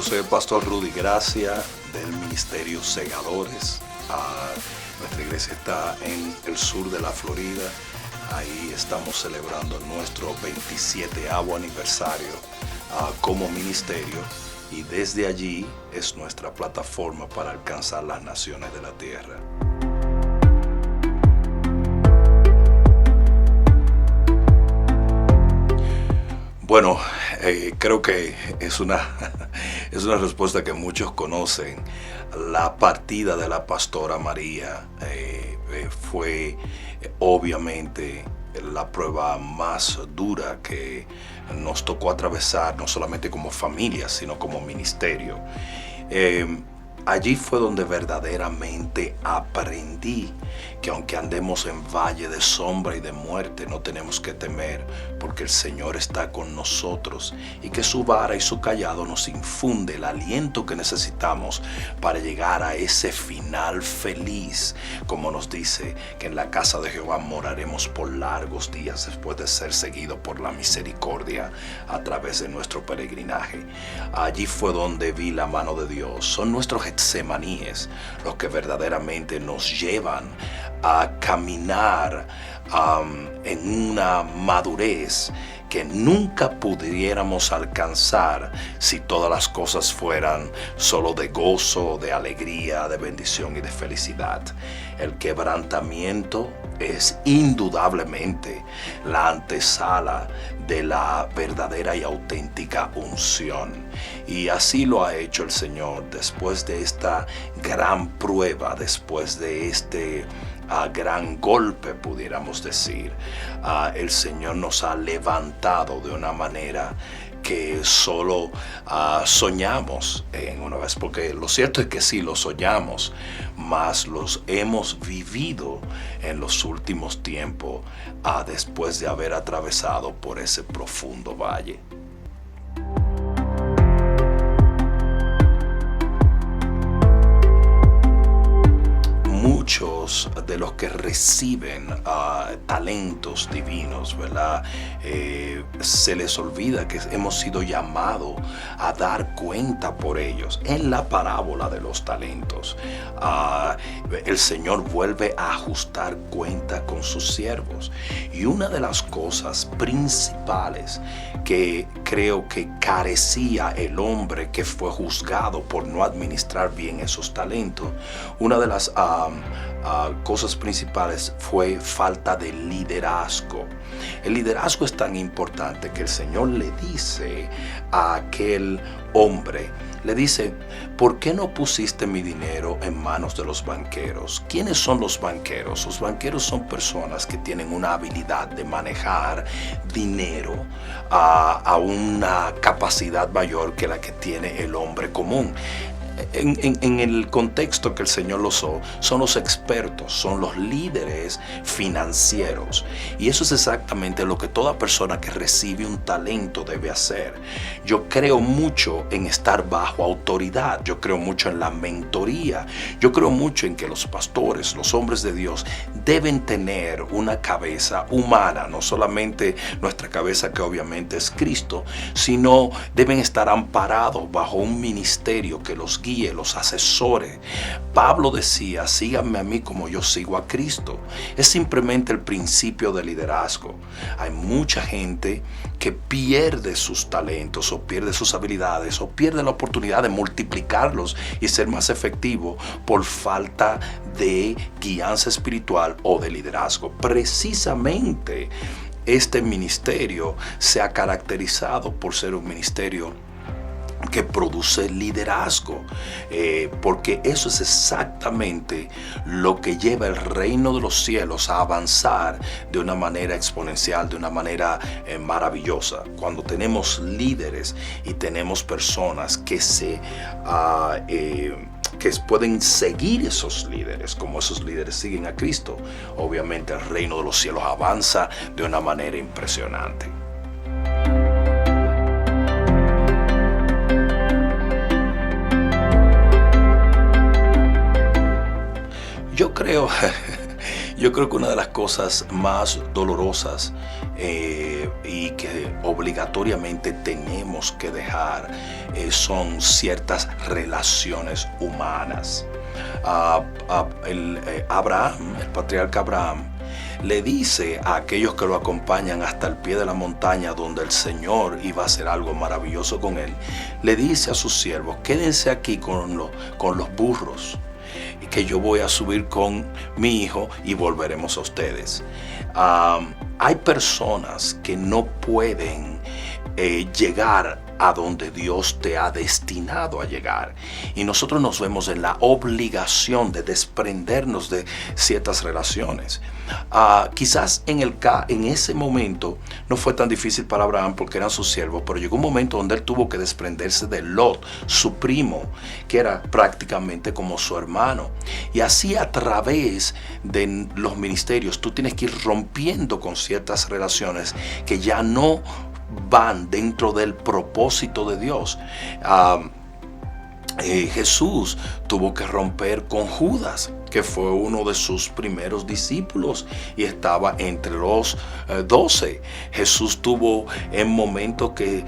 soy el pastor Rudy Gracia del Ministerio Segadores. Nuestra iglesia está en el sur de la Florida. Ahí estamos celebrando nuestro 27º aniversario como ministerio, y desde allí es nuestra plataforma para alcanzar las naciones de la tierra. Bueno, creo que es una respuesta que muchos conocen. La partida de la pastora María fue obviamente la prueba más dura que nos tocó atravesar, no solamente como familia, sino como ministerio. Allí fue donde verdaderamente aprendí que aunque andemos en valle de sombra y de muerte, no tenemos que temer, porque el Señor está con nosotros y que su vara y su cayado nos infunde el aliento que necesitamos para llegar a ese final feliz, como nos dice que en la casa de Jehová moraremos por largos días después de ser seguidos por la misericordia a través de nuestro peregrinaje. Allí fue donde vi la mano de Dios. Son nuestros Getsemaníes los que verdaderamente nos llevan a caminar en una madurez que nunca pudiéramos alcanzar si todas las cosas fueran solo de gozo, de alegría, de bendición y de felicidad. El quebrantamiento es indudablemente la antesala de la verdadera y auténtica unción. Y así lo ha hecho el Señor después de esta gran prueba, después de este gran golpe, pudiéramos decir. El Señor nos ha levantado de una manera que solo soñamos en una vez, porque lo cierto es que sí lo soñamos, mas los hemos vivido en los últimos tiempos después de haber atravesado por ese profundo valle. Muchos de los que reciben talentos divinos, ¿verdad? Se les olvida que hemos sido llamados a dar cuenta por ellos. En la parábola de los talentos, el Señor vuelve a ajustar cuenta con sus siervos. Y una de las cosas principales que creo que carecía el hombre que fue juzgado por no administrar bien esos talentos, una de las cosas principales fue falta de liderazgo. El liderazgo es tan importante que el Señor le dice a aquel hombre, le dice: ¿por qué no pusiste mi dinero en manos de los banqueros? ¿Quiénes son los banqueros? Los banqueros son personas que tienen una habilidad de manejar dinero a una capacidad mayor que la que tiene el hombre común. En el contexto que el Señor los usó, son los expertos, son los líderes financieros. Y eso es exactamente lo que toda persona que recibe un talento debe hacer. Yo creo mucho en estar bajo autoridad. Yo creo mucho en la mentoría. Yo creo mucho en que los pastores, los hombres de Dios, deben tener una cabeza humana, no solamente nuestra cabeza, que obviamente es Cristo, sino deben estar amparados bajo un ministerio que los guíe, los asesore. Pablo decía: síganme a mí como yo sigo a Cristo. Es simplemente el principio de liderazgo. Hay mucha gente que pierde sus talentos o pierde sus habilidades o pierde la oportunidad de multiplicarlos y ser más efectivo por falta de guianza espiritual o de liderazgo. Precisamente este ministerio se ha caracterizado por ser un ministerio que produce liderazgo, porque eso es exactamente lo que lleva el reino de los cielos a avanzar de una manera exponencial, de una manera maravillosa. Cuando tenemos líderes y tenemos personas que que pueden seguir esos líderes, como esos líderes siguen a Cristo, obviamente el reino de los cielos avanza de una manera impresionante. Yo yo creo que una de las cosas más dolorosas y que obligatoriamente tenemos que dejar son ciertas relaciones humanas. Abraham, el patriarca Abraham, le dice a aquellos que lo acompañan hasta el pie de la montaña donde el Señor iba a hacer algo maravilloso con él, le dice a sus siervos: quédense aquí con los burros, que yo voy a subir con mi hijo y volveremos a ustedes. Hay personas que no pueden llegar a donde Dios te ha destinado a llegar, y nosotros nos vemos en la obligación de desprendernos de ciertas relaciones. Quizás en ese momento no fue tan difícil para Abraham porque eran sus siervos, pero llegó un momento donde él tuvo que desprenderse de Lot, su primo, que era prácticamente como su hermano. Y así, a través de los ministerios, tú tienes que ir rompiendo con ciertas relaciones que ya no van dentro del propósito de Dios. Jesús tuvo que romper con Judas, que fue uno de sus primeros discípulos y estaba entre los 12. Jesús tuvo en momentos que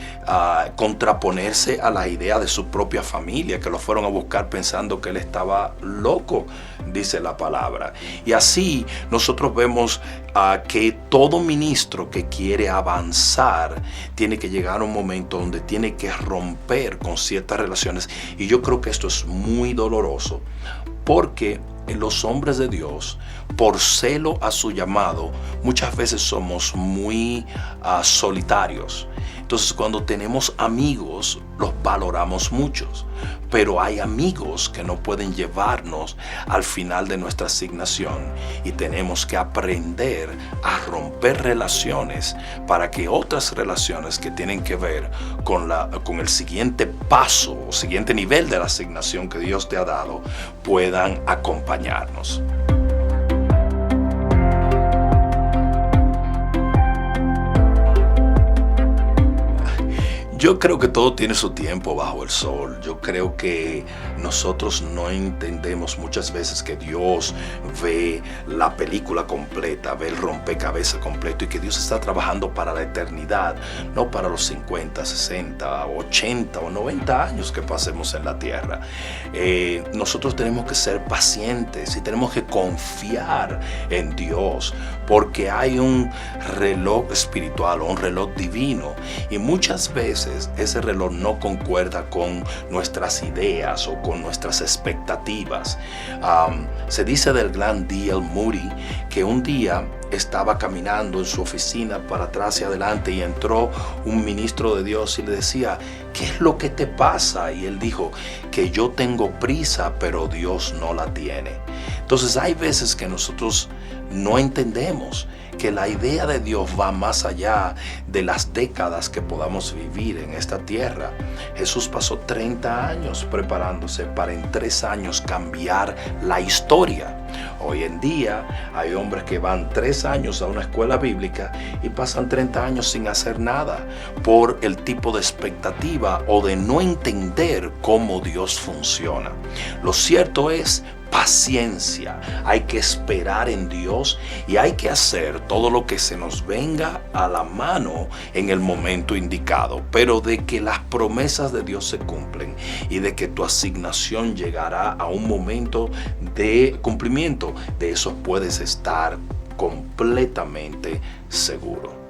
contraponerse a la idea de su propia familia, que lo fueron a buscar pensando que él estaba loco, dice la palabra. Y así nosotros vemos que todo ministro que quiere avanzar tiene que llegar a un momento donde tiene que romper con ciertas relaciones. Y yo creo que esto es muy doloroso, porque los hombres de Dios, por celo a su llamado, muchas veces somos muy solitarios. Entonces, cuando tenemos amigos, los valoramos muchos, pero hay amigos que no pueden llevarnos al final de nuestra asignación, y tenemos que aprender a romper relaciones para que otras relaciones que tienen que ver con el siguiente paso o siguiente nivel de la asignación que Dios te ha dado puedan acompañarnos. Yo creo que todo tiene su tiempo bajo el sol. Yo creo que nosotros no entendemos muchas veces que Dios ve la película completa, ve el rompecabezas completo, y que Dios está trabajando para la eternidad, no para los 50, 60, 80 o 90 años que pasemos en la tierra. Nosotros tenemos que ser pacientes y tenemos que confiar en Dios, porque hay un reloj espiritual o un reloj divino, y muchas veces ese reloj no concuerda con nuestras ideas o con nuestras expectativas. Se dice del gran D.L. Moody que un día estaba caminando en su oficina para atrás y adelante, y entró un ministro de Dios y le decía: ¿qué es lo que te pasa? Y él dijo: que yo tengo prisa, pero Dios no la tiene. Entonces, hay veces que nosotros no entendemos que la idea de Dios va más allá de las décadas que podamos vivir en esta tierra. Jesús pasó 30 años preparándose para en 3 años cambiar la historia. Hoy en día hay hombres que van 3 años a una escuela bíblica y pasan 30 años sin hacer nada, por el tipo de expectativa o de no entender cómo Dios funciona. Lo cierto es paciencia. Hay que esperar en Dios y hay que hacer todo lo que se nos venga a la mano en el momento indicado, pero de que las promesas de Dios se cumplen y de que tu asignación llegará a un momento de cumplimiento, de eso puedes estar completamente seguro.